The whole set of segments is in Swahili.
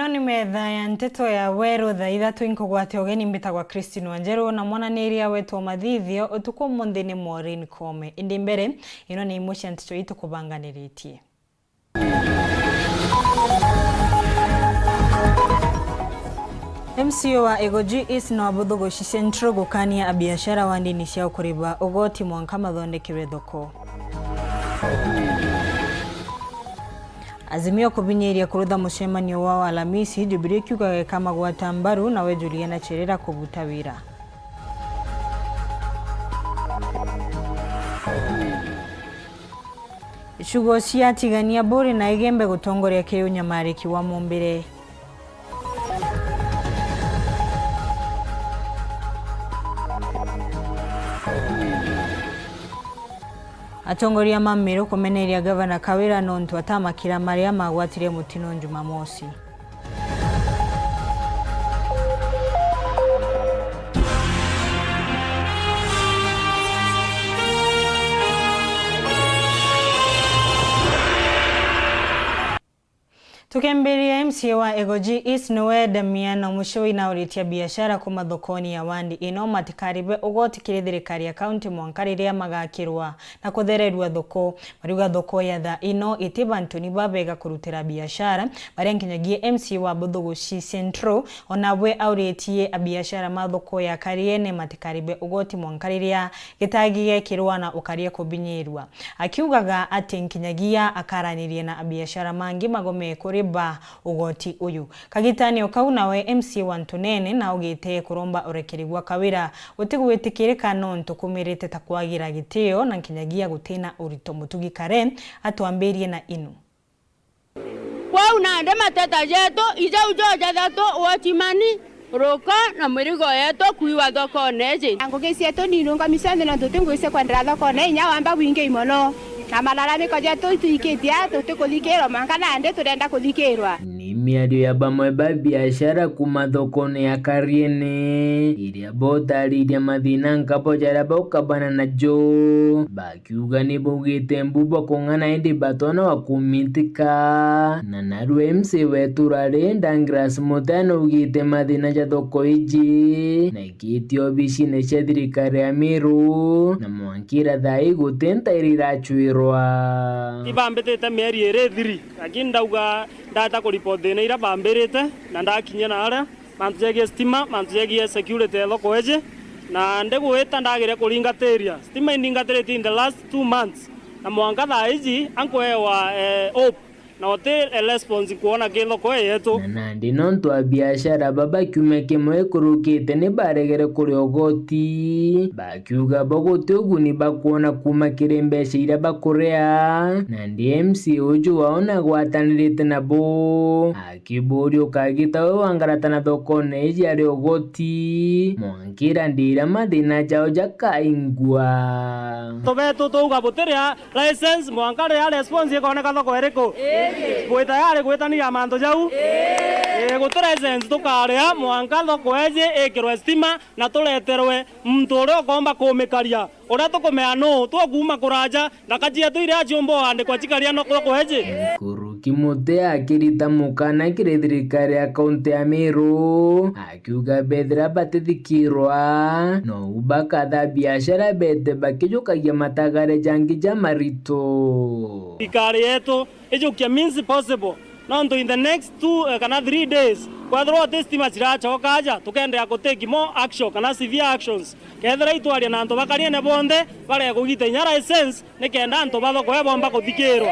Ino ni metha ya Nteto ya Weru thaa Ithatu inkugwate ogeni mbitagwa WANJERU na mwananiria wetu mathithio utuko mondeni Maureen Kome. Indi mbere ino ni imucia Nteto itu kubanganiritie. MCO wa Egoji East no abuthugo Central gukania abiashara wandini cia ukuriba ugoti mwanka mathondekire thoko. Azimio kubinyeria kurutha mucemanio wao Alamisi Jubilee kiugaga kama gwata mbaru na we Juliana Cherera kubuta wira. Shugo cia tigania bori na igembe gutongoria kiunyamariki wa Mumbire. Atongoria Mamiru kumeneria gavana Kawira nontu atamakira maria magwatire mutino Jumamosi. Tukemberia MCA wa Egoji East nowe Damiano musho inauritia biashara kuma thokoni ya Wandi ino matikaribe ugoti kiri thirikari ya county mwankariria magakirwa na kuthererua thoko mariuga thoko ya Thaa ino itibantu ni babega kurutira biashara bari nkinyagie MCA wa Buthugushi Central onabwe auritie biashara mathoko ya Kariene matikaribe ugoti mwankariria gitagiye kirwa na ukarie kubinyirwa akiugaga ati nkinyagia akaranirie na biashara mangi magome ba ugoti uyu kagitani okau nawe MC Wantunene na ugite kuromba urekerigwa Kawira utigwitikirika nontu kumirite takwagira gitio na nkinyagia gutina urito mutugi kare atwamberie na inu kwa unaende mateta yetu ija ujoja thato watimani roka na murigo yetu kuiwa thoko neje angogesi yetu ni nunga misande na tutungwise kwa ndra thoko ne nya wamba winge imono na malalamiko yetu ituikitia tutikuthikirwa mankana ande turenda kuthikirwa ni miario ya bamwe ba biashara kuma thokone ya Kariene iria botariria mathina nkapo jaraba ukabana na jo bakiuga ni bugite mbubo kongana indi batona wakumitika na naru MC wetu rarenda ngras mutano ugite mathina ja thoko iji na ikitio bishine cia thirikari ya Meru na mwankira thai gutenta irirachwirwa ibambete mieri ere thiri lakini ndauga data ko report thina ira bambirite na ndakinya na ara mantu yegi stima mantu yegi security thoko eje na ndegweta ndagire kuringateria stima indingatirite in the last 2 months na mwanga thaa iji ankoewa hope na hotel response kuona kilo kwa yetu na ndi nontu a biashara baba kiumeke mwe kurukite ni baregere kuri ogoti bakiuga bogote uguni bakuona kuma kirembesha ira bakurea na ndi MC uju waona gwatanirite nabo akiburio kagita we wangaratana thokone iji ari ogoti mwankira ndira mathina jao jakaingwa tobeto tuga buteria license mwankare ya response ikaoneka thoko eriko gwita yari gwitani ya manto jau gutereze tukaria mwanka thoko eje ekirwe stima na tuleterwe mtu uri ukomba kumikaria uria tukumea no twakuma kuraja na kajia tu iria jombo ande kwa chikaria no thoko eje kuruki mute akirita mukana kire thirikari ya kaunti ya Meru akiuga bethira batithikirwa no ubaka tha biashara bete bakijukagia matagare jangi jamarito thirikari yetu ijukia means possible nonto in the next 2 kana 3 days kwa through testima chirachoka aja tukende akoteki more action kana severe actions kethera itwaria na antu bakariene bonde bare kugite nya license nikenda antu bathoko ebomba kuthikirwa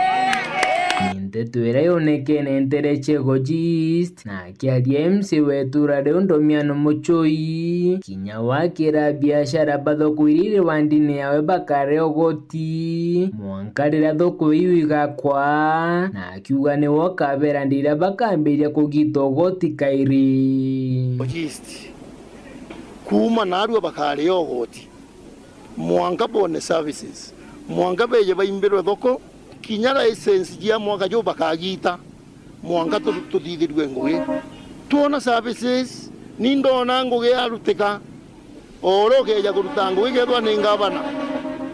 Nteto ira yonekene ntereche Egoji East na kiaria MC wetu rade Ndomiano Muchoi kinya wakira biashara bathoko irire wandine yawe bakare ogoti mwankarira thoko iyu igakwa na akiuga ni wokabera ndira bakambiria kugita ogoti kairi Egoji East kuma narua bakare ogoti mwanka bone services mwanka beje baimbirwe thoko kinyara essence dia mwaka jo bakagita mwanga tuthithirwe ngugi tuona services nindona ngugi aruteka oroke ya kuruta ngugi gethwa ni ngavana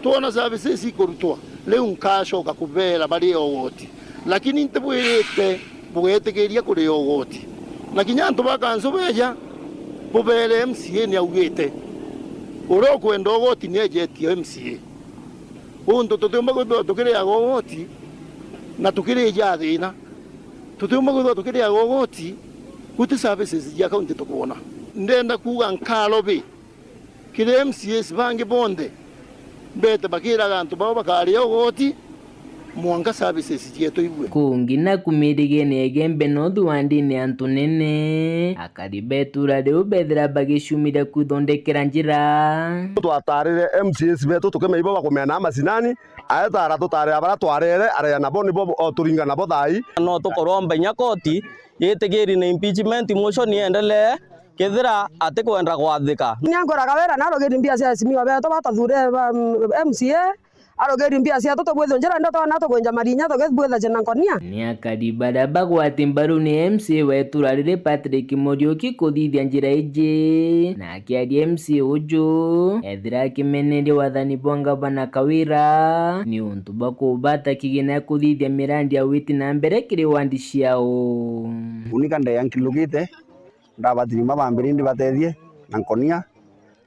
tuona services ikurutwa leo nkashoka kubera bari ogoti lakini ntebwirite bugetigeria kuri ogoti na kinya antu bakanzo beja bubere MCA ni augite uro kwenda ogoti ni ejetie MCA untu tutumba gutho tukire agogoti na tukire jathina tutumba gutho tukire agogoti kuti services ya county tukona ndenda kuga nkalobe kire MCA bangi bonde bete bakira gantu baba bakari ogoti mwanga services yetu ibwe kungi na kumirige negembe no duandi ne antunene akaribetura de ubedra bagishumira kuthondekera njira twatarire MCS betu tukemeiba bakumena masinani ayatara tutare abara twarere are nabo nibo oturinga nabo thai no tukoromba nyakoti yetegeri na impeachment motion yendele kethira ate kwenda gwathika nyangora kawera na rogeri mbia cia simiwa beto batathure MCA arogeri mbia cia tutobwetho njira ndoto na tugwenja marinya tugethbwetha jena konia ni akaribara bagwate mbaru ni MCA weturarire Patrick Morioki kuthithia njira ije na akiaria MCA uju ethira kimenere wathani bonga bana kawira ni untu bakubata kigina kuthithia mirandi ya witi na mbere kiri wandi ciao unika ndeyangilugite ndabatiri mabambiri ndi batethie na nkonia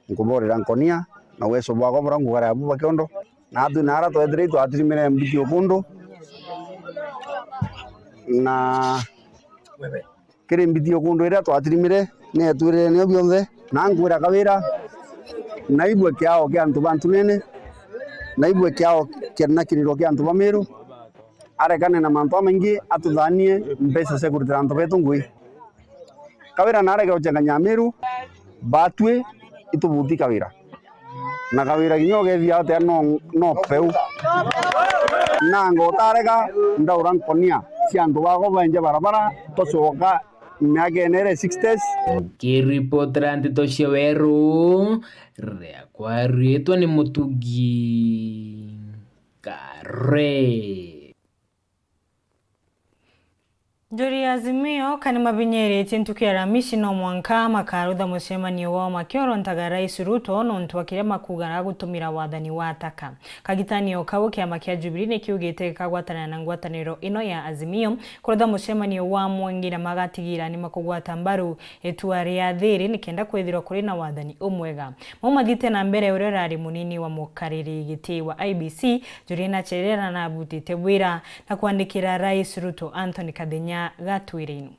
nkuborera nkonia na weso bwako murangu gara abu bakiondo na atu nara to edre to atirimere mbiki okundu na kire mbiki okundu ira to atirimere ne ature ne byonthe na ngura kawira na ibwe kyao kya antu bantu nene na ibwe kyao kerna kiriro kya antu bameru arekane na manto mengi atuthanie mpesa security antu betu ngui kawira nare ga changanya meru batwe itubuti kawira na kawira kinyoge thia te no peu na ngotarega ndaura nkonia ciandu bago benje barabara tocoka miagenere 60s kiripotera Nteto cia Weru riakwa ritwa ni Mutugi Kare Juri Azimio kani mabinyere tintukia ramishi no mwanka makarutha mucemanio wao makioro ntaga Rais Ruto nontu akirema kugara gutumira wathani wataka kagitanio kau kiama kia Jubilee ni kiugite kagwatana na ngwataniro ino ya Azimio kurutha mucemanio wa mwangira magatigira ni makugwata mbaru etua ria thiri nikenda kwithirwa kuri na wathani umwega mumathite na mbere urerari munini wa mukariri giti wa IBC Juri na cherera na butite wira na kuandikira Rais Ruto Anthony Kadenya gatwirinu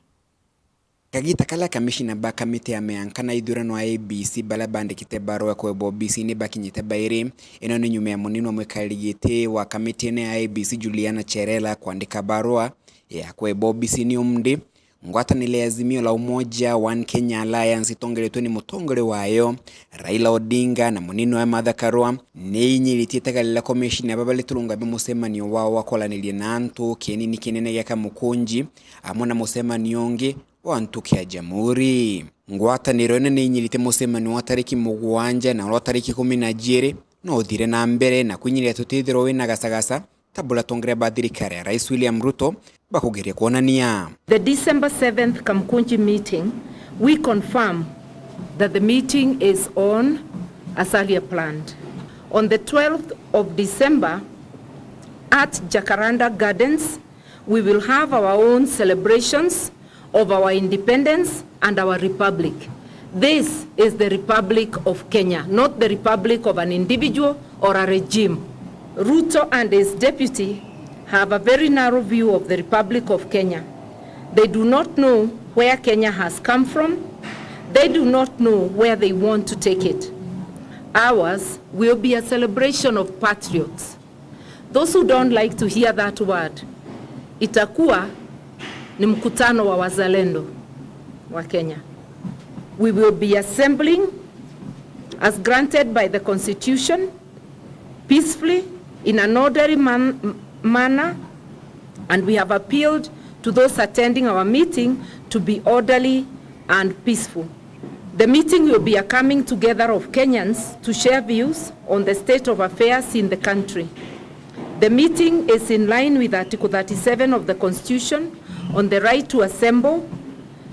kagita kala kamishina ba kamite ya meankana ithurano wa ABC bala bandikite barua kwa BC ni bakinyite bairi ino ni nyume ya munini wa mwikarigite wa kamite ya ABC Juliana Cherela kuandika barua ya kwa BC ni umdi ngwatanile Azimio la Umoja One Kenya Alliance itongeretwe ni mutongore wayo Raila Odinga na munini wa Martha Karua ni inyiritietagalila commission ya babale tulunga bimusemanio wao wakolanilie na antu kienini kinene yaka mukunji amona musemanio onge wa antu kia jamhuri ngwataniro ni inyirite musemanio wa tariki mugwanja na wa tariki 12 no thire na mbere na kwinyiria tutithiro wina gasagasa tabula tongere bathirikari ya Rais William Ruto bakugeria kuonania. The December 7th Kamkunji meeting, we confirm that the meeting is on as earlier planned. On the 12th of December at Jacaranda Gardens, we will have our own celebrations of our independence and our republic. This is the Republic of Kenya, not the republic of an individual or a regime. Ruto and his deputy have a very narrow view of the Republic of Kenya. They do not know where Kenya has come from. They do not know where they want to take it. Ours will be a celebration of patriots. Those who don't like to hear that word, itakuwa ni mkutano wa wazalendo wa Kenya. We will be assembling as granted by the Constitution, peacefully, in an orderly manner, and we have appealed to those attending our meeting to be orderly and peaceful. The meeting will be a coming together of Kenyans to share views on the state of affairs in the country. The meeting is in line with Article 37 of the Constitution on the right to assemble,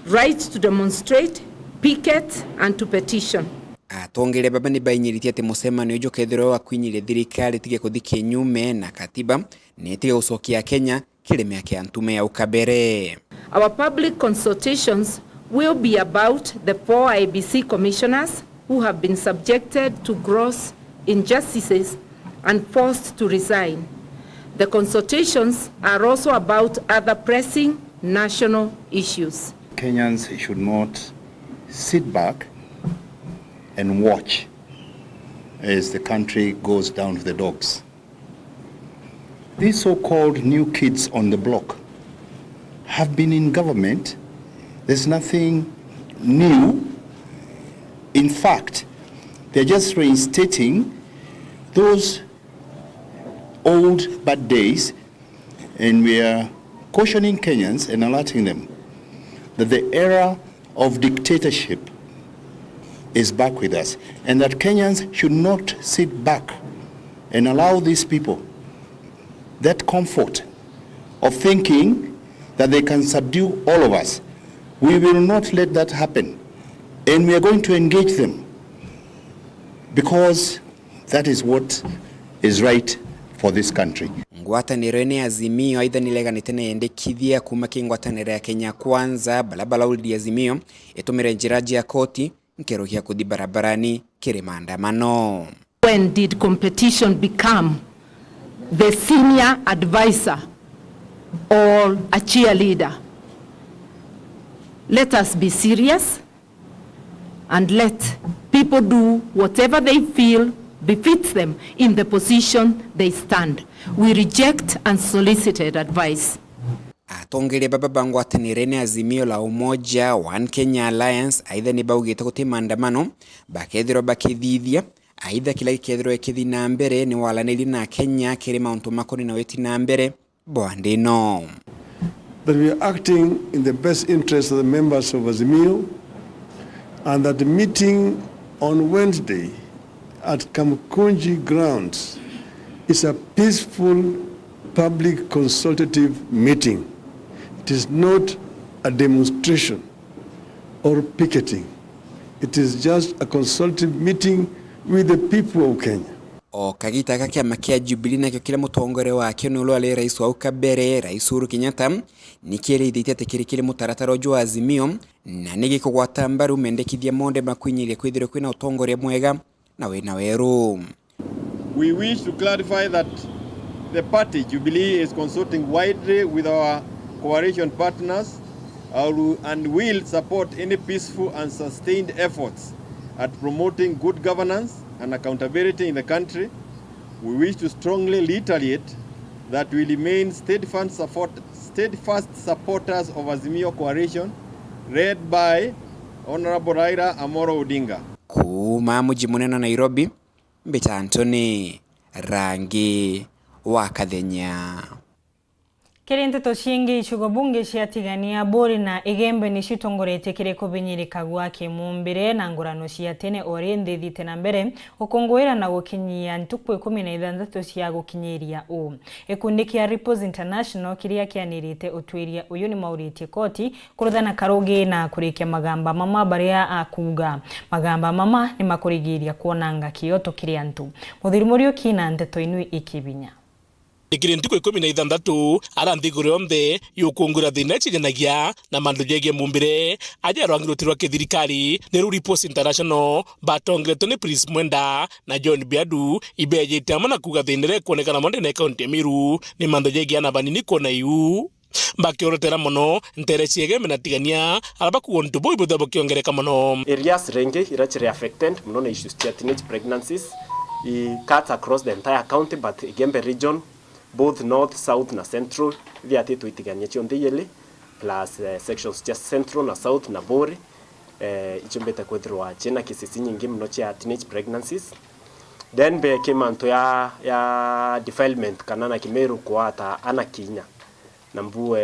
right to demonstrate, picket, and to petition. Atongere baba ni bainyiritie ati musemano ujo kethiro wa kwinyire thirikari tige kuthike nyume na katiba ni tige ucokia Kenya kiremea kia ntume ya ukabere. Our public consultations will be about the 4 IEBC commissioners who have been subjected to gross injustices and forced to resign. The consultations are also about other pressing national issues. Kenyans should not sit back and watch as the country goes down to the dogs. These so-called new kids on the block have been in government. There's nothing new. In fact, they're just reinstating those old bad days, and we are cautioning Kenyans and alerting them that the era of dictatorship is back with us, and that Kenyans should not sit back and allow these people that comfort of thinking that they can subdue all of us. We will not let that happen, and we are going to engage them because that is what is right for this country. Ngwatanĩro ya Azimio aidha nileganĩte na yendekithia kuma kĩngwatanĩro ya Kenya Kwanza balabala ulidi Azimio itumire njiraji ya koti nkeruhia kuthi barabarani kiri maandamano. When did competition become the senior advisor or a cheerleader? Let us be serious and let people do whatever they feel befits them in the position they stand. We reject unsolicited advice. Atongere baba bangwatanĩro ya Azimio la Umoja One Kenya Alliance aidha ni baugite guti maandamano bakethiro bakithithia aidha kila gikethiro ekithi na mbere ni walanĩri na Kenya kiri mauntu makoni na weti na mbere bwandino. That we are acting in the best interest of the members of Azimio, and that the meeting on Wednesday at Kamkunji grounds is a peaceful public consultative meeting. It is not a demonstration or picketing. It is just a consultative meeting with the people of Kenya. O kagita kakiama kia Jubilee nakyo kila mutongore wake nulo ale rais wa ukabere Rais Uhuru Kenyatta nikiri thitete kile mutaratara wa Azimio na nigikugwata mbaru mendekithia monde makwinyiria kwithire kwina utongore mwega na Weru. We wish to clarify that the party Jubilee is consulting widely with our coalition partners and will support any peaceful and sustained efforts at promoting good governance and accountability in the country. We wish to strongly reiterate that we remain steadfast supporters of Azimio coalition led by Honorable Raila Amolo Odinga. Kuma mji munene Nairobi, Mbita Anthony Rangi wa Kathenya. Kiri Nteto ciengi icugo bunge ciatigania bori na igembe ni citongorete kiri kubinyirika gwa kimumbire na ngurano cia tene ori nthithite na mbere ukungwira na gukinyia ntuku 16 cia gukinyiria u ikundi kia Reports International kiria kianirite utwiria uyu ni mauritie koti kuruthana karugi na kurikia magamba mama baria akuga magamba mama ni makurigiria kuonanga kioto kiri antu muthirimurio kina Nteto inui ikibinya ikiri ntuku 16 aranthigure omthe yukungura thina chigenagia na mandu jege mumbire aja rwangirutirwa kithirikari ni Reports International batongretwo ni Prince Mwenda na John Biadu ibejete amana kuga thinire kuonekana monde na county Meru ni mandu jege na banini kona yu bakiorotera mono ntere ciege menatigania araba kuontu boy bothabo kiongereka mono areas renge irachire affected mono na issues of teenage pregnancies cut across the entire county but Gembe region both north, south na central viati tuitigania chionde yele plus sections just central na south na bori ichombeta kwethirwa chena kisisi nyingi mno cha teenage pregnancies then be kemanto ya defilement kana na Kimeru kwa ata ana Kinya nambu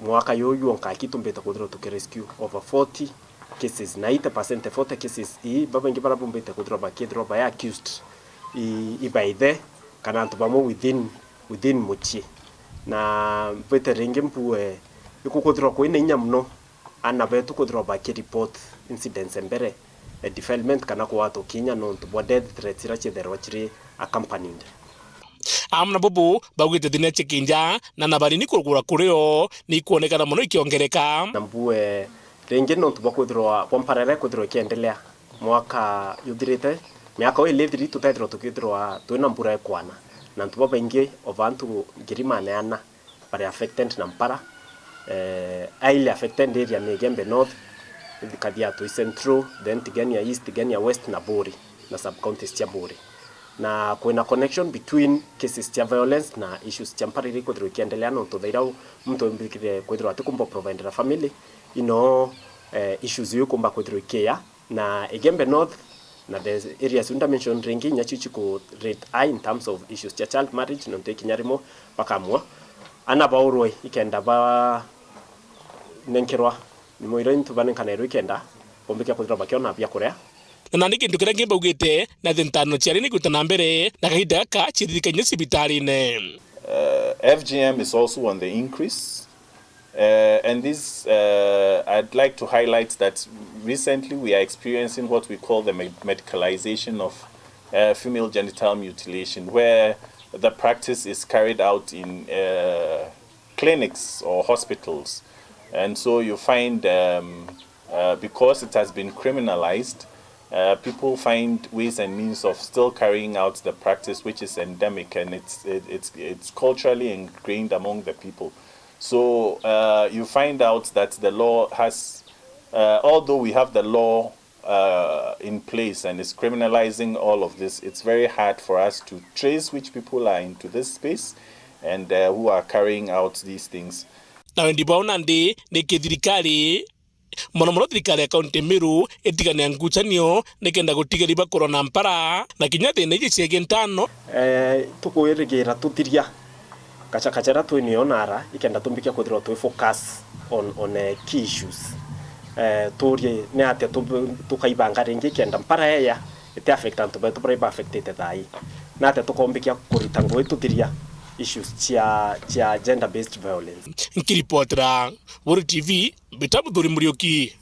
mwaka yoyu onka kitumbeta kwethirwa tukirescue over 40 cases 90% 40 cases baba ngi bara bumbeta kwethirwa bakethirwa by accused ibaithe kana antubamo within muchi na veteringe mpue ikukuthirwa kwina inya mno ana betu kuthirwa baki report incidents mbere defilement kana kwa watu Kinya no to death threats irache therwa chiri accompanied amna bobo bagwite thina chikinja na nabari ni kurugura kureo ni kuonekana muno ikiongereka nambue Ringi no tuba kwithirwa kwamparere kwithirwa kiendelea mwaka yuthirite miaka o ile tutaithirwa tukithirwa twina mbura ekwana na tuba baingi of antu ngirimaneana bari affected na mpara highly affected area ni Gembe North, Kadia to Central, then Tigania East, Tigania West na Buri na sub-counties cia Buri. Na kuna connection between cases cia violence na issues cia mpara iriko thiro kiendelea no tuthaira mtu mbikire kwithirwa atikumba provide na family issues yukumba kwithirwa kia na Gembe North na the areas we mentioned ringi nyachichi ko rate high in terms of issues cia child marriage no tekinyarimo bakamwa ana baurwe ikenda ba nenkirwa ni moira ntubane kana ikenda bombeke kwithirwa bakiona bia kurea na nĩ kĩndũ kĩrĩa ngĩmbaugĩte na thĩntano ciarĩ nĩ kũruta na mbere na kahinda gaka ciririkanie cibitari-inĩ. FGM is also on the increase, and this I'd like to highlight that recently we are experiencing what we call the medicalization of female genital mutilation, where the practice is carried out in clinics or hospitals, and so you find because it has been criminalized, people find ways and means of still carrying out the practice, which is endemic, and it's culturally ingrained among the people. So you find out that the law has, although we have the law in place and is criminalizing all of this, it's very hard for us to trace which people are into this space and who are carrying out these things. Na ndibaona ndi thirikari mono thirikari ya kaunti Meru itigania ngucanio nikenda gutigaria bakoro na mpara na kinya thina igi ciege ntano tukwirigira tutiria kachakachara twinionara ikenda tumbike kwithirwa twi focus on key issues turie ne atia tukaibanga ringi kenda mpara ya ite affect antu betu bara affected thai na atia tukombikia kurita ngoi tutiria issues chia gender based violence. Nkiripotera Weru TV Bitabudhuri Murioki.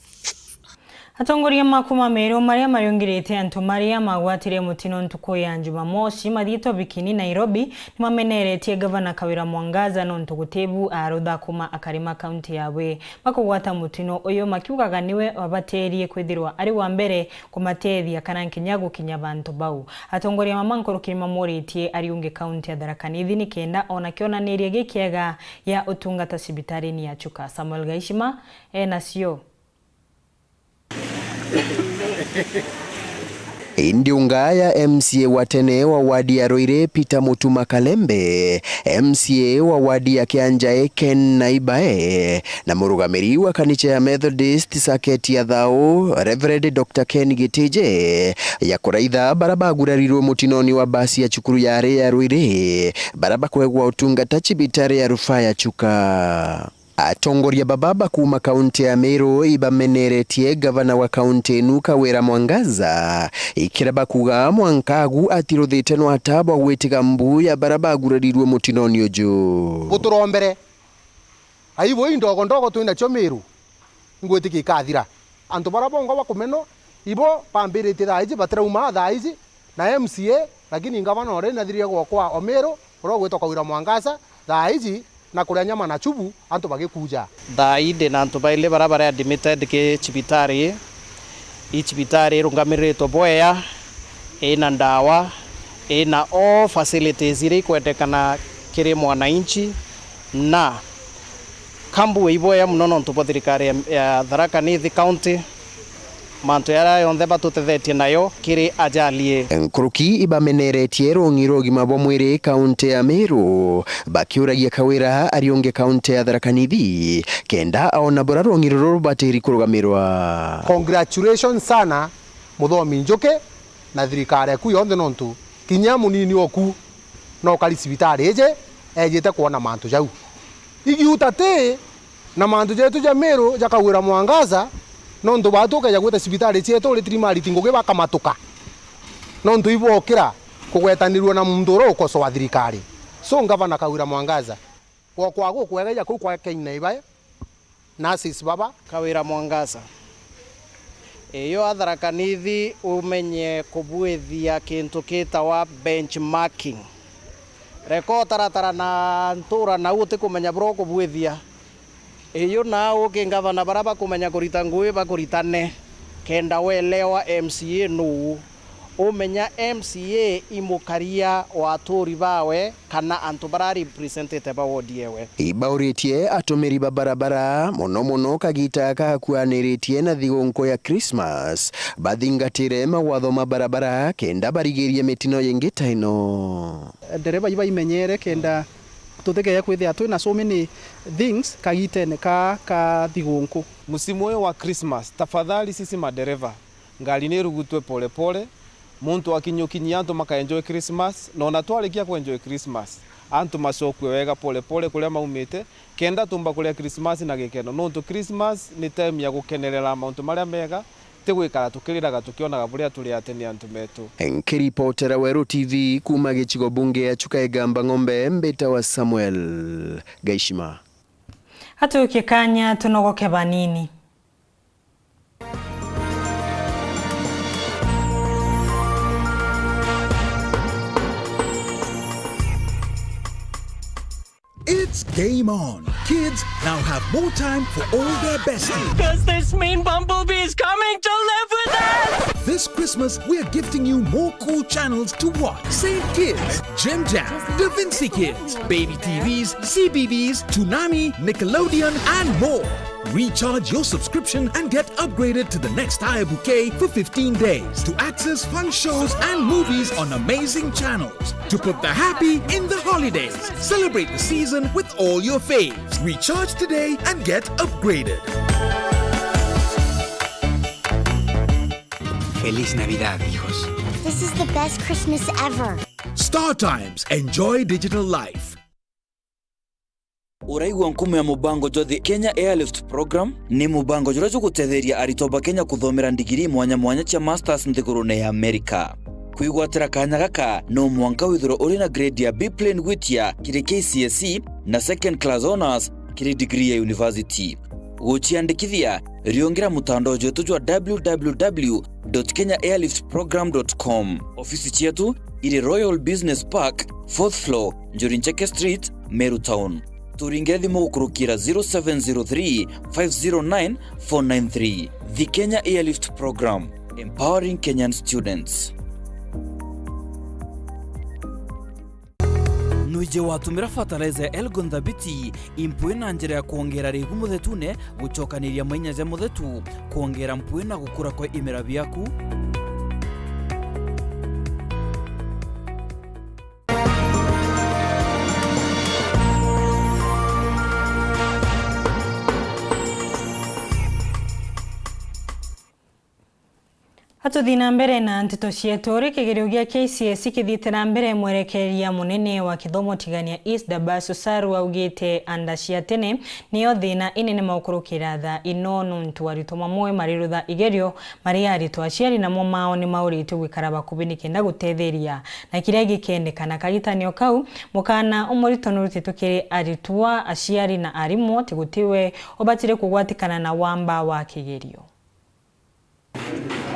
Atongoria makuma Meru maria mariongirite antu maria magwatire mutino ntuku ya Jumamosi mathito bikini Nairobi nimameneretie gavana Kawira Mwangaza no ntugutebu arutha kuma akarima county yawe bakugwata mutino uyo makiugaga niwe wabaterie kwithirwa ari wa mbere kumatethia kana nkinya gukinya bantu bau. Atongoria mamankoro kirima moritie ariunge county ya Thaa ni kenda ona kionanirie gikiega ya utungata sibitari ni ya Chuka. Samuel Gaishima nasio Indiunga ya MCA watene wa wadi ya Roire Peter Mutuma Kalembe, MCA wa wadi ya Kianjae Ken Naibae, na murugamiri wa kanisa ya Methodist saketi ya Thaa Reverend Dr. Ken Gitije ya kuraitha baraba gurarirwe mutinoni wa basi ya cukuru ya Roire baraba kwegwa utungata cibitari ya rufaa ya Chuka. Atongoria bababa kuma kaunti ya Meru ibameneretie gavana wa kaunti enu Kawira Mwangaza ikiraba kuga Mwankagu atiruthite no ataba gwitiga mbu ya baraba gurarirwe mutinoni uju guturombere aibo indogo twina cio Meru ngwitiki kathira antu barabongo bakumeno ibo pambirite thaizi batrauma thaizi na MCA lakini gavana ore nathirie gwakwa Omeru ro gwitwa Kawira Mwangaza thaizi na kuria nyama na chubu antu bagikuja thaide na antu baile barabara admitted ke chibitari ichibitari rungamiritwo boya ina ndawa ina all facilities iri kwendekana kiri mwananchi na kambu iboya muno ntu thirikari ya Thaa Nithi county mantu yara yonthe batutethetie nayo kiri ajalie. Nkuruki ibameneretie rongirogi mabo mwiri kaunti ya Meru bakiuragia Kawira arionge kaunti ya Thaa Nithi kenda aona bora rongiroro batiri kurugamirwa. Congratulations sana muthomi njuke na thirikari ku yonthe nontu kinya munini oku no kali sibitari ejete kuona mantu jau igiutate na mantu jetu ja Meru ja Kawira Mwangaza nontu batuka ya gweta sibitari cieto ritrimari tinguge bakamatuka nontu ibokira kugwetanirwo na munduro ukoso wa thirikari so gavana Kawira Mwangaza kwa kwega ku kwa Kenya ibae nurses baba Kawira Mwangaza eyo Thaa Nithi umenye kubuithia kintu kitawa benchmarking reko taratara na ntura na uti kumenya bro kubuithia iyo nao kingavana baraba kumenya kurita ngui bakuritane kenda welewa MCA no umenya MCA imukaria waturi bawe kana antu bara representative ba wodi yewe ibauritie atumiri barabara mono kagita kakuaniritie na thigonko ya Christmas bathingatire mawatho ma barabara kenda barigirie mitino yengita ino dereba iba imenyere kenda tuteke kwithia twina so many things kagitene ka thigonko. Musimu wa Christmas tafadhali sisi madereva ngali ni rugutwe pole pole muntu akinyokinyia antu makaenjoy Christmas no natwarikia ku enjoy Christmas antu masokwe wega pole pole kuria maumite kenda tumba kuria Christmas na gikeno no ntu Christmas ni time ya gukenerera mauntu maria mega tegwikara tukiriraga tukionaga buria tuli ateni antu metu. Nkiripotera Weru TV kuma gichigo bunge ya Chukaigamba Ng'ombe mbeta wa Samuel Gaishima. Hatu ukikanya tunogoke banini. It's game on. Kids now have more time for all their besties. Because this mean Bumblebee is coming to live with us! This Christmas, we're gifting you more cool channels to watch. Save Kids, Jim Jam, Da Vinci Kids, Baby TVs, CBBS, Toonami, Nickelodeon, and more. Recharge your subscription and get upgraded to the next higher bouquet for 15 days to access fun shows and movies on amazing channels. To put the happy in the holidays. Celebrate the season with all your faves. Recharge today and get upgraded. Feliz Navidad, hijos. This is the best Christmas ever. Star Times. Enjoy digital life. Uraigwa nkumu ya mubango jothi Kenya Airlift Program ni mubango jurajo gutetheria aritoba Kenya kuthomera ndigiri mwanya cia masters nthigurune ya Amerika. Kuigwatira kanya gaka no mwanka withiro uri na grade ya B plane gwitia kiri KCSE na second class honors kiri degree ya university. Guchiandikithia riongera mutandao jetu jwa www.kenyaairliftprogram.com. Ofisi chetu iri Royal Business Park 4th floor Njorincheke Street, Meru Town. Turinge thimu gukurukira 0703 509 493. The Kenya Airlift Program, empowering Kenyan students. Nuije watumira fertilizer Elgon Dhabiti impwe na njira ya kuongera rigu muthetune guchokaniria mwenyaje muthetu kuongera mpwe na gukura kwa imera biaku. Hatuthi na mbere na Nteto cietu ri kigerio gia KCSE kithite na mbere mwerekeria munene wa kithomo tigania East Dabaso Saru augite anda cia tene niyo thina inene maukurukira tha ino nuntu arito mamwe marirutha igerio mari arito aciari na mo mao ni mauritu gwikara bakubini kenda gutetheria na kiria gikendekana kagitanio kau mukana umurito nurutito kiri aritwa aciari na arimo tigutiwe obatire kugwatikana na wamba wa kigerio.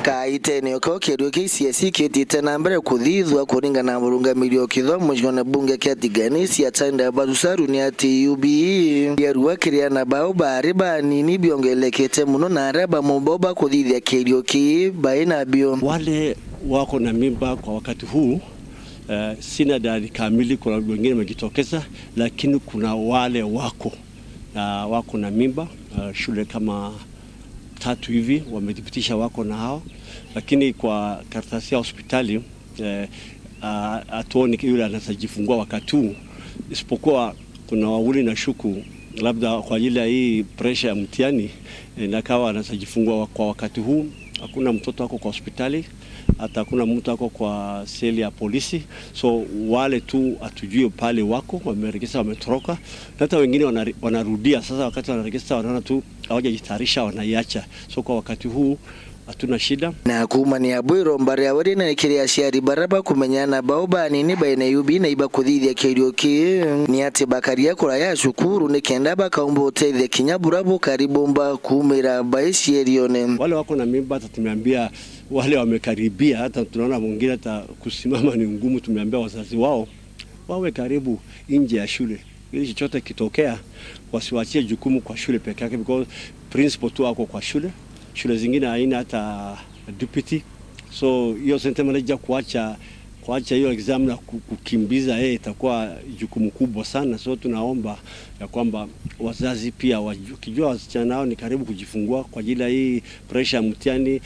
Kaiteneo ko kerio KCSE kitite na mbere kuthithwa kuringana na murungamiri wa kithomo jona bunge kia tiganisi ya Thaa Bazusaru ni ati UBE yarua kiria na bao bari banini biongelekete muno na araba muboba kuthithia kerio ki baina bio wale wako na mimba kwa wakati huu. Sina dadi kamili, kuna wengine wamejitokeza, lakini kuna wale wako na mimba shule kama 3 hivi wamethibitisha wako na hao, lakini kwa karatasi ya hospitali atuoni yule anasajifungua wakati huu, isipokuwa kuna wawili na shuku labda kwa ajili ya hii pressure ya mtihani na kawa anasajifungua kwa wakati huu. Hakuna mtoto wako kwa hospitali, hata hakuna mtu wako kwa seli ya polisi, so wale tu atujue pale wako wameregister, wametoroka. Hata wengine wanarudia sasa, wakati wanaregister wanaona tu hawajajitayarisha wanaiacha, so kwa wakati huu hatuna shida. Na kuma ni abwiro mbari ya wari na ikiria shiari baraba kumenyana baoba nini baina yubi na iba kuthithia kerio ki ni ati bakaria kura ya shukuru ni kenda bakaumba utethia kinyaburabu karibomba kumira baisi erione. Wale wako na mimba hata tumeambia wale wamekaribia, hata tunaona mwingine hata kusimama ni ngumu, tumeambia wazazi wao wawe karibu nje ya shule ili chochote kitokea wasiwachie jukumu kwa shule peke yake, because principal tu ako kwa shule zingine haina hata deputy. So hiyo center manager kuacha hiyo exam na kukimbiza itakuwa jukumu kubwa sana. So tunaomba ya kwamba wazazi pia wakijua wasichana wao ni karibu kujifungua, kwa ajili ya hii pressure mtihani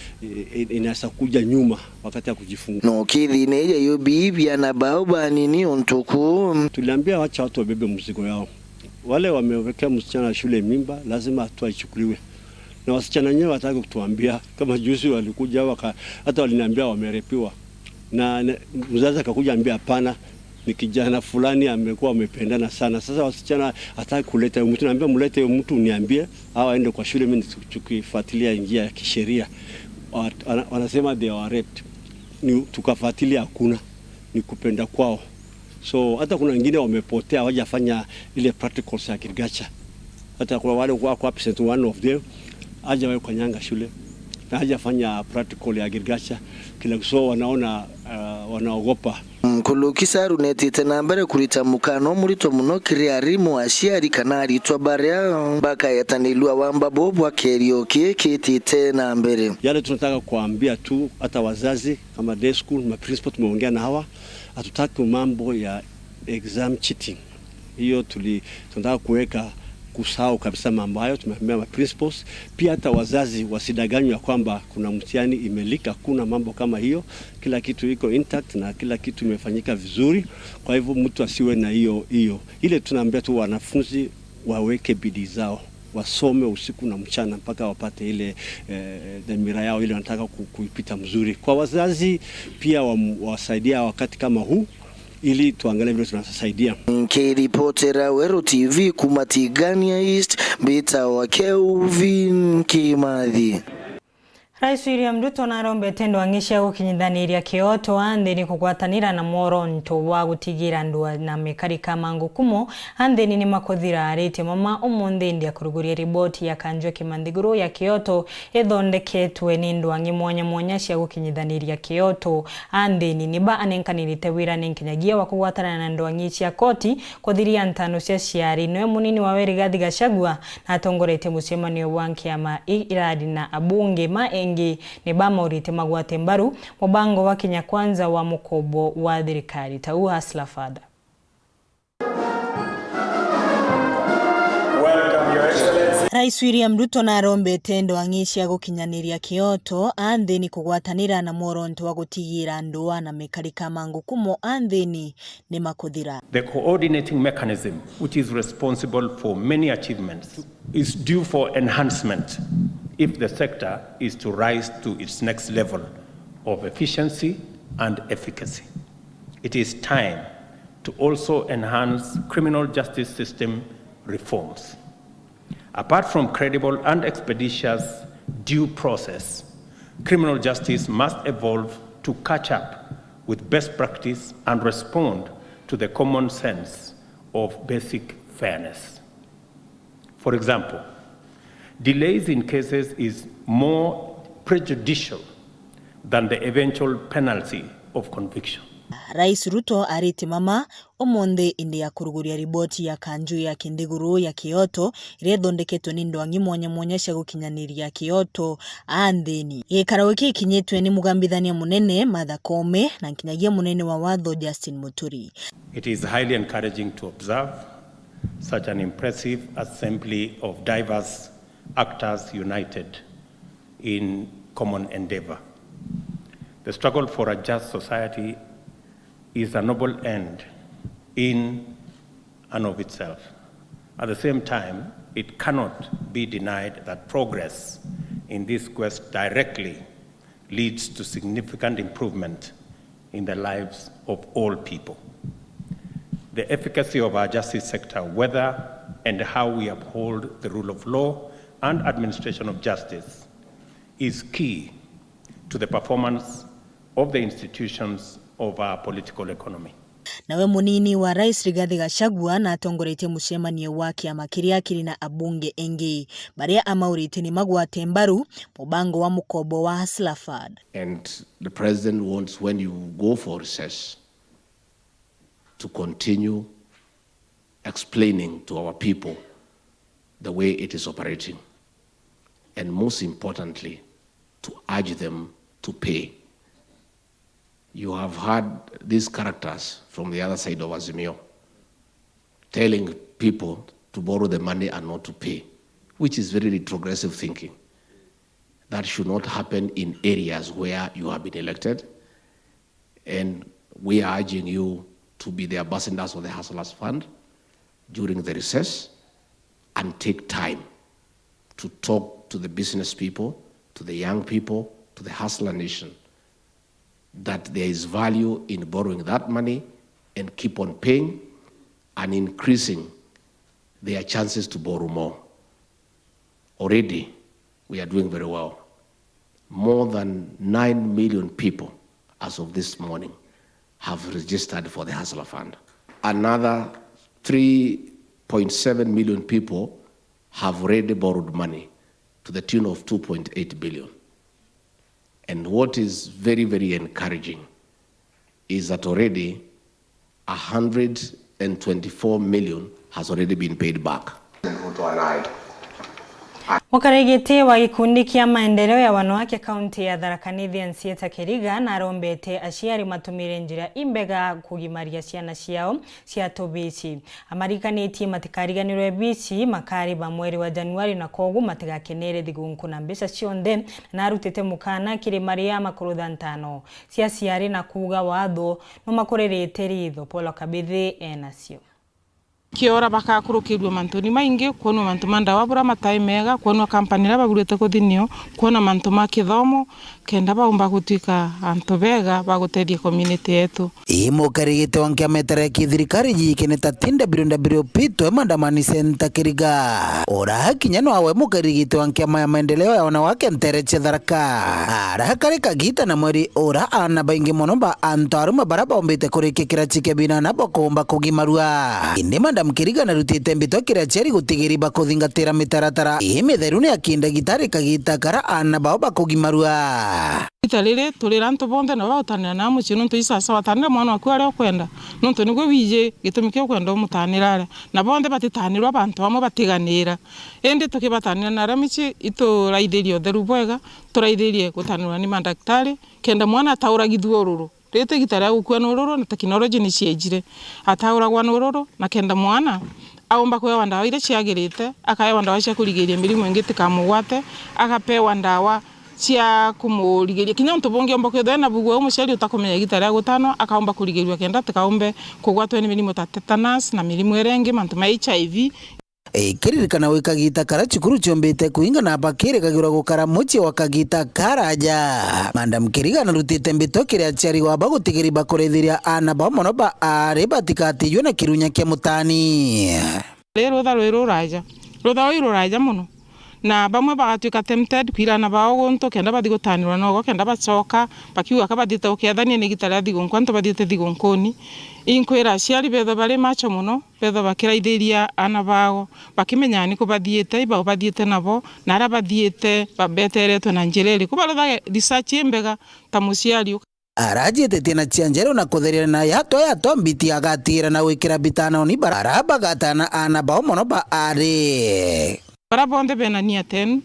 inaweza kuja nyuma wakati ya kujifungua. No kidhine ya UBI na baoba nini ontuku. Tuliambia wacha watu wabebe mzigo yao. Wale wamewekea msichana shule mimba lazima hatua ichukuliwe. Na wasichana wenyewe wataka kutuambia, kama juzi walikuja hata waliniambia wamerepiwa. Na mzazi akakuja ambia hapana, ni kijana fulani amekuwa amependana sana. Sasa wasichana hataki kuleta mtu, naambia mlete mtu niambie au aende kwa shule, mimi tukifuatilia njia ya kisheria. Wanasema they are raped. Ni tukafuatilia hakuna, ni kupenda kwao. So hata kuna wengine wamepotea hawajafanya ile practicals ya agriculture. Hata kuna wale wako absent, one of them hajawahi kanyanga shule na hajafanya practical ya agriculture, kila so wanaona wanaogopa. Kulukisa runetite nambere kurita mukano murito muno kiriarimu ashiari kanari twabaria baka yatanilua wamba bobo akerioke kitite nambere. Yale tunataka kuambia tu hata wazazi kama day school ma principal tumeongea na hawa, hatutaki mambo ya exam cheating. Hiyo tunataka kuweka kusahau kabisa mambo hayo. Tumeambia ma principals pia hata wazazi wasidanganywe kwamba kuna mtihani imelika, kuna mambo kama hiyo. Kila kitu iko intact na kila kitu imefanyika vizuri. Kwa hivyo mtu asiwe na hiyo ile. Tunaambia tu wanafunzi waweke bidii zao, wasome usiku na mchana mpaka wapate ile dhamira yao ile wanataka kuipita mzuri. Kwa wazazi pia wasaidia wakati kama huu, ili tuangalie vile tunasaidia. Kiripotera Weru TV kumatigania East bita wa Kelvin Kimathi. Rais William Ruto narombe tendo angisha gukinyithaniria Kyoto anthini kugwatanira na moronto wa gutigira ndua na mekarika mangukumo anthini ni makuthira arite mama umundi ndia kuruguria riboti ya kanjwe kimanthiguru ya Kyoto ithondeketwe ni ndwangi mwanya cia gukinyithaniria Kyoto anthini ni ba anenkanirite wira ninkinyagia wa kugwatana na ndwangi cia koti kuthiria ntano cia ciari no munini wa Rigathi Gachagua na atongorete mucemanio wa kiama iradi na abunge maengi ni bamaurite magwate mbaru mubango wa Kenya Kwanza wa mukobo wa thirikari Thaa Slafada. Rais William Ruto narombe tendo angisha gukinyaniria Kyoto anthini kugwatanira na moronto wa gutigira ndua na mekarika mangukumo anthini ni makuthira. The coordinating mechanism, which is responsible for many achievements, is due for enhancement if the sector is to rise to its next level of efficiency and efficacy. It is time to also enhance criminal justice system reforms. Apart from credible and expeditious due process, criminal justice must evolve to catch up with best practice and respond to the common sense of basic fairness. For example, delays in cases is more prejudicial than the eventual penalty of conviction. Rais Ruto ariti mama omonde india kuruguria riboti ya kanju ya kindiguru ya Kyoto irethondeketwe ni ndwangi mwanya cia gukinyaniria Kyoto anthini. Gikaro giki kinyitwe ni mugambithania munene Martha Koome na kinyagia munene wa watho Justin Muturi. It is highly encouraging to observe such an impressive assembly of diverse actors united in common endeavor. The struggle for a just society is a noble end in and of itself. At the same time, it cannot be denied that progress in this quest directly leads to significant improvement in the lives of all people. The efficacy of our justice sector, whether and how we uphold the rule of law and administration of justice, is key to the performance of the institutions of our political economy. Nawe munini wa Rais Rigathi Gachagua na atongorete mucemanio wa kiama kiria kiri na abunge engi baria amaurite ni magwate mbaru mubango wa mukobo wa Slafad. And the president wants, when you go for recess, to continue explaining to our people the way it is operating, and most importantly, to urge them to pay. You have heard these characters from the other side of Azimio telling people to borrow the money and not to pay, which is very retrogressive thinking. That should not happen in areas where you have been elected. And we are urging you to be the ambassadors of the Hustlers Fund during the recess and take time to talk to the business people, to the young people, to the hustler nation, that there is value in borrowing that money and keep on paying and increasing their chances to borrow more. Already, we are doing very well. More than 9 million people, as of this morning, have registered for the Hustler Fund. Another 3.7 million people have already borrowed money to the tune of 2.8 billion. And what is very, very encouraging is that already 124 million has already been paid back. Mukaregete wa gikundi kia maendeleo ya wanawake kaunti ya Tharaka Nithi Nteto Kiriga na rombete aciari matumire njira imbega kugimaria ciana ciao cia tubici. Amarikanitie matikariganirwe bici makari ba mweri wa Januari na kogu matigakenere thigunku na mbeca cionde na arutete mukana kiri maria makuru 5 cia ciari na kuga watho no makorerete ritho Polo Kabithi enacio. Kiora bakakurukirwe mantoni maingi kuona mantu manda wabura matai mega kuona kampani raba burete kuthinio kuona mantu makithomo kenda baumba gutuika antu bega baguteria community yetu Mukarigite wankia metere kithirikari yikene tatinda WWP to mandamani senta Kiriga ora kinyano awe mukarigite wankia maendeleo ya wanawake Nteto Tharaka ara kareka gita na mweri ora ana baingi monomba antaruma baraba ombete kurikikira chike bina na bokomba kugimarua inde Kiriga na rutite mbito kira cheri gutigiri bakuthingatira mitaratara imetheru ni akinda gitari kagita kara ana bao bakugimarua italire tulira ntu bonde na bautana na muci nuntu isasa watanira mwana waku ari okwenda nuntu nigwe wije gitumike okwenda umutanirara na bonde batitanirwa abantu bamwe batiganira ende tukibatanira na ramici ito raitherio theru bwega turaithirie gutanirwa ni mandaktari kenda mwana ataura githuoruru Rete gitara gukua nororo na teknology ni ciejire atauragwa nororo na kenda mwana aomba kwewa ndawa ile ciagirite akayewa ndawa cia kurigiria mirimu ingi tikamugwate akapewa ndawa cia kumurigiria kinya ntu bonge omba kwetha na bugwa umuceri utakomenya gitara gutano akaomba kurigiria kenda tikaombe kugwatwa ni mirimu ta tetanus na mirimu erengi mantu ma HIV Kiririkana wikagita kara chukuru chombete kuinga na bakire kagirwa gukara muchi wakagita karaja Madam Kiriga na rutite mbito kire aciari wa bagutigiri bakorethiria ana bamono ba are batikati yona kirunya kia mutani Lero tha rwiro raja muno na bamwe bagatuika tempted kwirana bao gonto kenda bathigutanirwa nogo kenda bacoka bakiuga kabathite ukethania ni gitara thigunku antu bathite thigunkuni inkwira ciari betho bari macho muno betho bakiraithiria ana bao bakimenya ni kubathiite ibao bathiite nabo na ara bathiite babeteretwe na njireri kubarotha research imbega ta muciari Arajite tena chianjero na kutheria na yato mbiti agatira na wikira bitana ni baraba gatana ana bao mono ba are Barabonde bena ni aten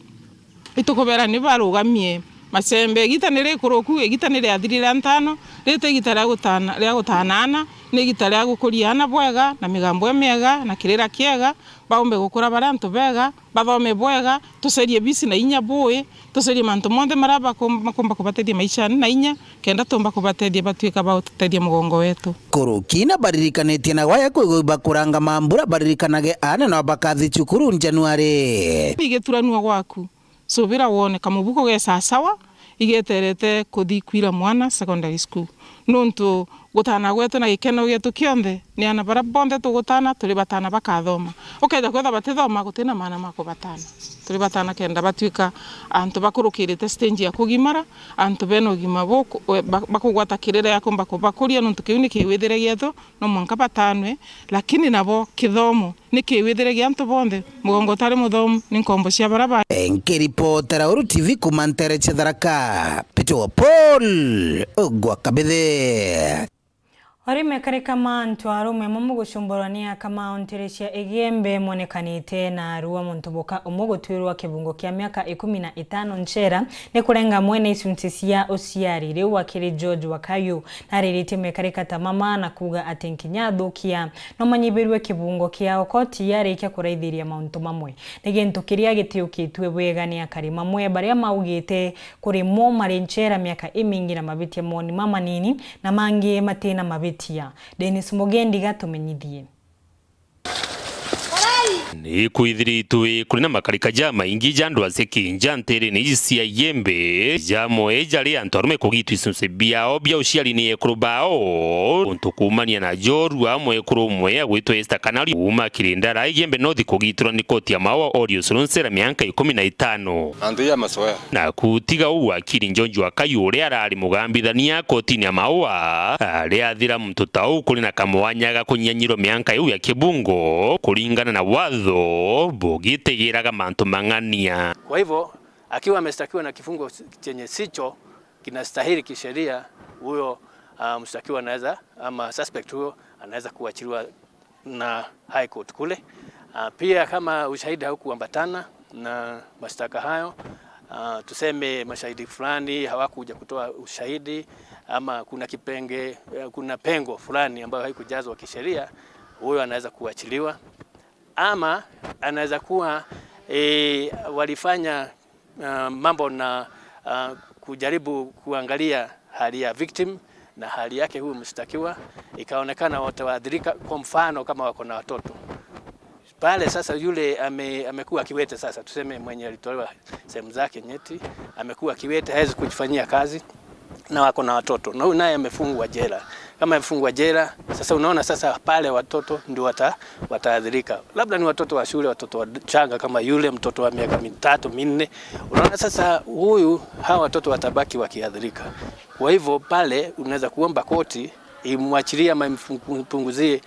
itokobera ni barugamie masembe gitanire kuroku gitanire athirira ntano rete gitara gutanana ni gitara gukuriana bwega na migambo emega na kirira kiega baombe gukura barantu bega bathome bwega tuserie bisi na inya boy tuserie mantu monde maraba komba kubatedia maisha na inya kenda tomba kubatedia batuika bautedia mugongo wetu kurukina baririkanitie na waya kuiba kuranga mambura baririkanage ana na bakathi cukuru Januari igeturanwa gwaku subira wone kamubuko ge sasawa igeterete kuthi kwira mwana secondary school nuntu gutana gwetu na gikeno gitu kionthe ni ana bara bonde tugutana tuli batana bakathoma ukenda kwetha batithoma gutina mana mako batana tuli batana kenda batuika antu bakurukirite stage ya kugimara antu beno gima bakugwata kirere ya komba kubakuria nuntu kiuni kiwithire gietu no mwanka batanwe lakini nabo kithomo ni kiwithire gia antu bonde mugongo tari muthomu ni nkombo cia barabara Nkiripotera Weru TV kuma Nteto Tharaka Petro Paul Gwakabithe Orime karika mantu arume mumugusumburania kama onterecia egembe monekanite na ruwa muntubuka umugutwirwa kibungo kia miaka 15 nchera ne kurenga mwene isuntisia osiari riu wakiri George Wakayu na ririte mekarika tamama na kuga atenkinya thukia no manyibirwe kibungo kia okoti yari kia kuraithiria mauntu mamwe negento kiria gitiukitwe bwegania karima mwe baria maugite kuri mo mari nchera miaka imingira mabitia moni mama nini na mangi matena mabitia Dennis Mugendi gatumenyithie ni kuithiritu kuri na makarika jama ingi jandu asekinja ntere ni isia yembe jamo ejali antorume kugitu isunse biao bia uciari ni ekrubao untukumania na joru amwe kurumwe agwito esta kanali uma kirindara yembe no dikogitro ni kotia mawa audio sronsera mianka 15 andia masoya na kutiga uwa kirinjonjo akayure arari mugambithania kotini ya mawa ari athira mtu tau kuri na kamwanyaga kunyanyiro mianka yu ya kibungo kulingana na wadho bogitegeraga mantu mang'ania. Kwa hivyo akiwa amestakiwa na kifungo chenye sicho kinastahili kisheria, huyo mshtakiwa anaweza ama suspect huyo anaweza kuachiliwa na high court kule. Pia kama ushahidi haukuambatana na mashtaka hayo, tuseme mashahidi fulani hawakuja kutoa ushahidi ama kuna pengo fulani ambayo haikujazwa kisheria, huyo anaweza kuachiliwa. Ama anaweza kuwa walifanya mambo na kujaribu kuangalia hali ya victim na hali yake huyu mshtakiwa, ikaonekana wataadhirika, kwa mfano kama wako na watoto pale. Sasa yule amekuwa kiwete, sasa tuseme mwenye alitolewa sehemu zake nyeti amekuwa kiwete, hawezi kujifanyia kazi na wako na watoto, na huyu naye amefungwa jela. Kama amefungwa jela, sasa unaona sasa pale watoto ndio wataadhirika. Labda ni watoto wa shule, watoto wachanga kama yule mtoto wa miaka 3, 4. Unaona sasa hawa watoto watabaki wakiadhirika. Kwa hivyo pale unaweza kuomba koti imwachilie ama impunguzie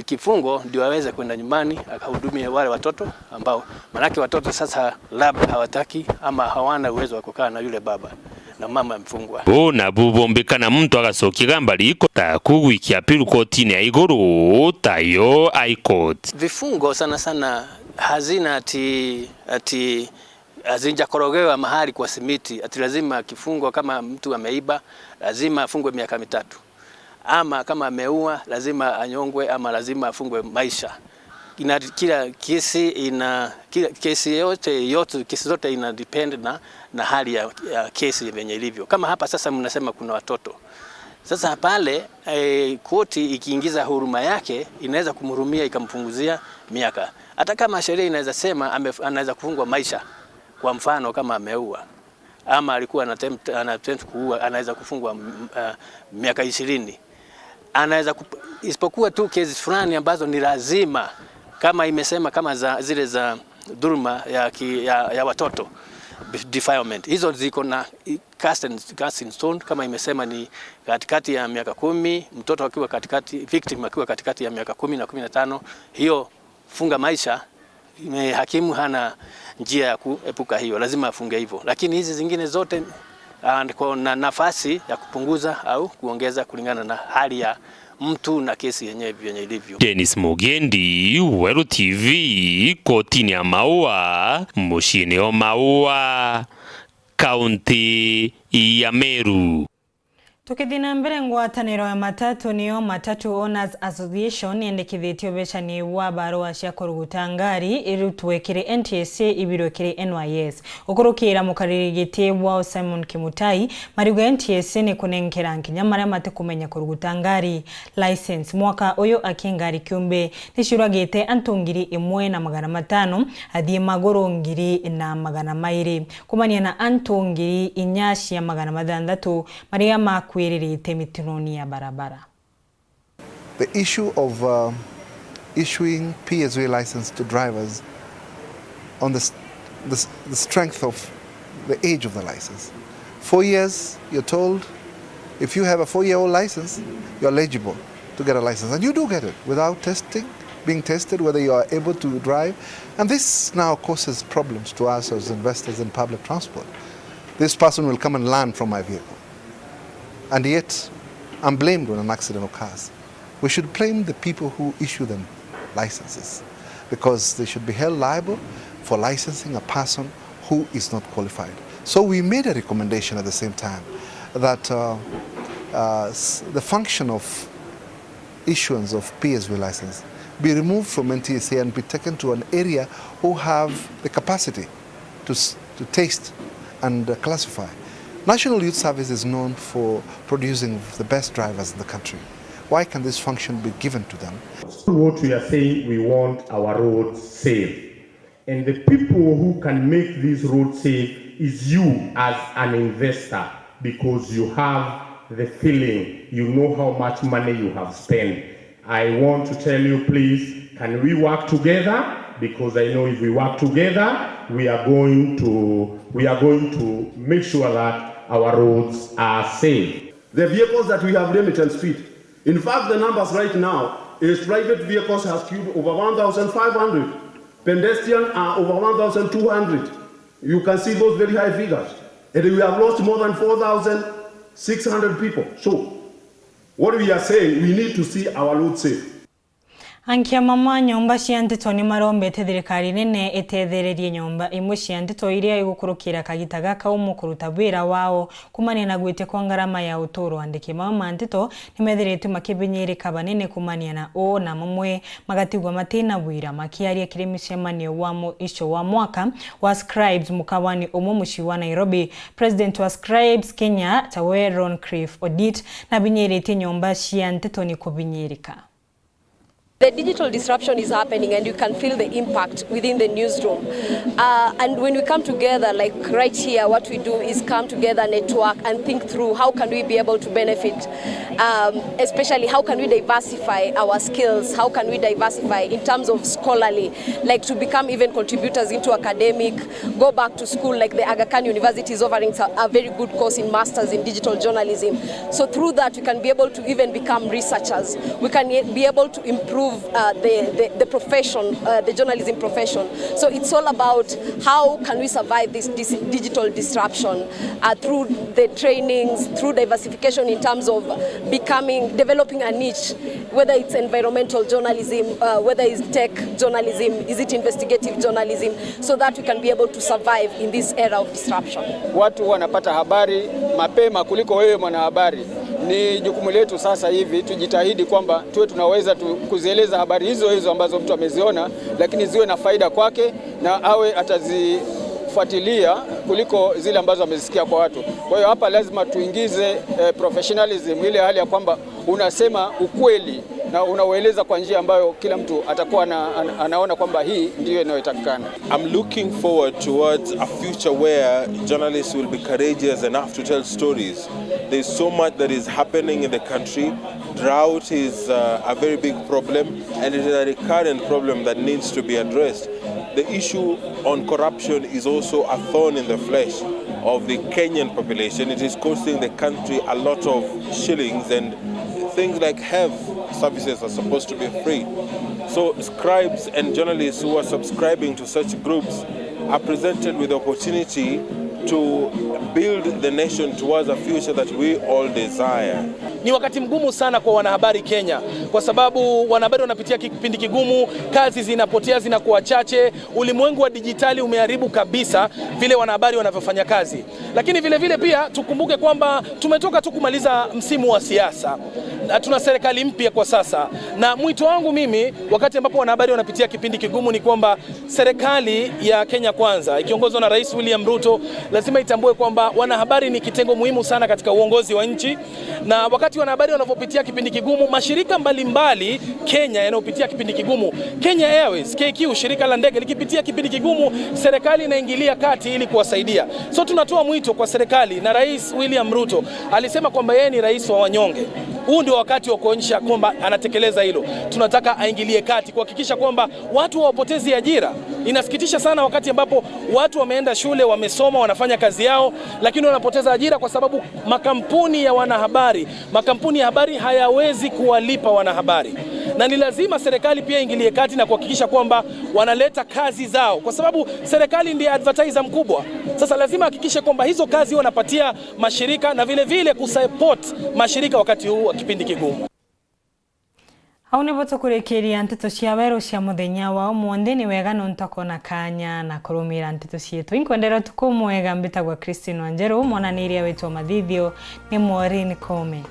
kifungo ndio aweze kwenda nyumbani akahudumie wale watoto ambao manake watoto sasa labda hawataki ama hawana uwezo wa kukaa na yule baba na mama mfungwa. Bona bubombekana mtu agasokiga mbaliko takugwikia piru kotini ya iguru tayo high court. Vifungo sana sana hazina ati hazinjakorogewa mahali kwa simiti ati lazima kifungo kama mtu ameiba lazima afungwe miaka 3 ama kama ameua lazima anyongwe ama lazima afungwe maisha. Kila kesi zote ina depend na hali ya kesi yenye ilivyo. Kama hapa sasa mnasema kuna watoto. Sasa pale koti ikiingiza huruma yake inaweza kumhurumia ikampunguzia miaka. Hata kama sheria inaweza sema anaweza kufungwa maisha. Kwa mfano kama ameua ama alikuwa anataka kuua, anaweza kufungwa miaka 20. Anaweza isipokuwa tu kesi fulani ambazo ni lazima, kama imesema kama zile za dhulma ya watoto, defilement, hizo ziko na cast in stone. Kama imesema ni katikati ya miaka 10, mtoto akiwa katikati, victim akiwa katikati ya miaka 10 na 15, hiyo funga maisha. Hakimu hana njia ya kuepuka hiyo, lazima afunge hivyo. Lakini hizi zingine zote na nafasi ya kupunguza au kuongeza kulingana na hali ya mtu na kesi yenyewe ilivyo. Dennis Mugendi, Weru TV, kotini ya Maua, mushini o Maua, kaunti ya Meru. Tukithina mbere ngwataniro ya matatu niyo Matatu Owners Association yendekithitio becani wa barua cia kuruguta ngari irutwekire NTSA ibirwekire NYS ukurukira mukaririgiti wa Simon Kimutai marigo NTSA ni kunenkera nkinya maria matikumenya kuruguta ngari license mwaka uyu akingari kiumbe nishuragite antungiri 1,500 athie maguru ngiri na 200 kumania na antungiri 4,600 maria barabara. The issue of issuing PSV license to drivers on the strength of the age of the license. 4 years, you're told, if you have a 4-year-old license, you're eligible to get a license. And you do get it without being tested, whether you are able to drive. And this now causes problems to us as investors in public transport. This person will come and land from my vehicle. And yet, and blamed when an accident occurs. We should blame the people who issue them licenses, because they should be held liable for licensing a person who is not qualified. So we made a recommendation at the same time that the function of issuance of PSV license be removed from NTSA and be taken to an area who have the capacity to taste and classify. National Youth Service is known for producing the best drivers in the country. Why can this function be given to them? What we are saying, we want our roads safe. And the people who can make these roads safe is you as an investor, because you have the feeling, you know how much money you have spent. I want to tell you, please, can we work together? Because I know if we work together, we are going to make sure that our roads are safe. The vehicles that we have limited speed. In fact, the numbers right now is private vehicles has killed over 1,500. Pedestrians are over 1,200. You can see those very high figures. And we have lost more than 4,600 people. So, what we are saying, we need to see our roads safe. Ankia mama nyomba cia Nteto ni marombete thirikari nene etethererie nyomba imwe cia Nteto iria igukurukira kagita gaka umukuruta wira wao kumania na gwite kwa ngarama ya uturo. Andiki mama Nteto nimethiretu makibinyirika banene kumania na o na mamwe magatigwa matina wira makiaria kirimicemanio wa isho wa mwaka wa Scribes mukawani umushi wa Nairobi. President wa Scribes Kenya Weru audit na binyirite nyomba cia Nteto ni kubinyirika. The digital disruption is happening and you can feel the impact within the newsroom. And when we come together, like right here, what we do is come together, network, and think through how can we be able to benefit, especially how can we diversify our skills, how can we diversify in terms of scholarly, like to become even contributors into academic, go back to school, like the Aga Khan University is offering a very good course in Masters in Digital Journalism. So through that, we can be able to even become researchers. We can be able to improve the profession, the journalism profession. So it's all about how can we survive this digital disruption through the trainings, through diversification in terms of developing a niche, whether it's environmental journalism, whether it's tech journalism, is it investigative journalism, so that we can be able to survive in this era of disruption. Watu wanapata habari mapema kuliko wewe mwanahabari. Ni jukumu letu sasa hivi tujitahidi kwamba tuwe tunaweza kuzieleza habari hizo ambazo mtu ameziona, lakini ziwe na faida kwake na awe atazifuatilia kuliko zile ambazo amezisikia kwa watu. Kwa hiyo hapa lazima tuingize professionalism, ile hali ya kwamba unasema ukweli na unaueleza kwa njia ambayo kila mtu atakuwa anaona kwamba hii ndio inayotakikana. I'm looking forward towards a future where journalists will be courageous enough to tell stories. There's so much that is happening in the country. Drought is a very big problem, and it is a recurrent problem that needs to be addressed. The issue on corruption is also a thorn in the flesh of the Kenyan population. It is costing the country a lot of shillings, and things like health services are supposed to be free. So scribes and journalists who are subscribing to such groups are presented with the opportunity to build the nation towards a future that we all desire. Ni wakati mgumu sana kwa wanahabari Kenya, kwa sababu wanahabari wanapitia kipindi kigumu, kazi zinapotea, zinakuwa chache, ulimwengu wa dijitali umeharibu kabisa vile wanahabari wanavyofanya kazi. Lakini vile vile pia tukumbuke kwamba tumetoka tu kumaliza msimu wa siasa. Tuna serikali mpya kwa sasa, na mwito wangu mimi wakati ambapo wanahabari wanapitia kipindi kigumu ni kwamba serikali ya Kenya Kwanza ikiongozwa na Rais William Ruto lazima itambue kwamba wanahabari ni kitengo muhimu sana katika uongozi wa nchi, na wakati wanahabari wanapopitia kipindi kigumu, mashirika mbalimbali Kenya yanayopitia kipindi kigumu, Kenya Airways, KQ, shirika la ndege likipitia kipindi kigumu, serikali inaingilia kati ili kuwasaidia. So tunatoa mwito kwa serikali, na Rais William Ruto alisema kwamba yeye ni rais wa wanyonge. Huu ndio wakati wa kuonyesha kwamba anatekeleza hilo. Tunataka aingilie kati kuhakikisha kwamba watu hawapotezi ajira. Inasikitisha sana wakati ambapo watu wameenda shule, wamesoma, wanafanya kazi yao, lakini wanapoteza ajira kwa sababu makampuni ya habari hayawezi kuwalipa wanahabari. na ni lazima serikali pia ingilie kati na kuhakikisha kwamba wanaleta kazi zao, kwa sababu serikali ndiye advertiser mkubwa. Sasa lazima hakikishe kwamba hizo kazi wanapatia mashirika na vile vile kusupport mashirika wakati huu wa kipindi kigumu. Hau nĩ tũkũrĩkĩria nteto cia Weru cia mũthenya wa ũmũthĩ. Nĩ wega no ntakona kanya na kũrũmĩrĩra nteto ciitũ. Inkwendera ũtukũ mwega. Mbĩtagwo Christine Wanjeru, mwananĩria witũ Mathithio nĩ Maureen Kome.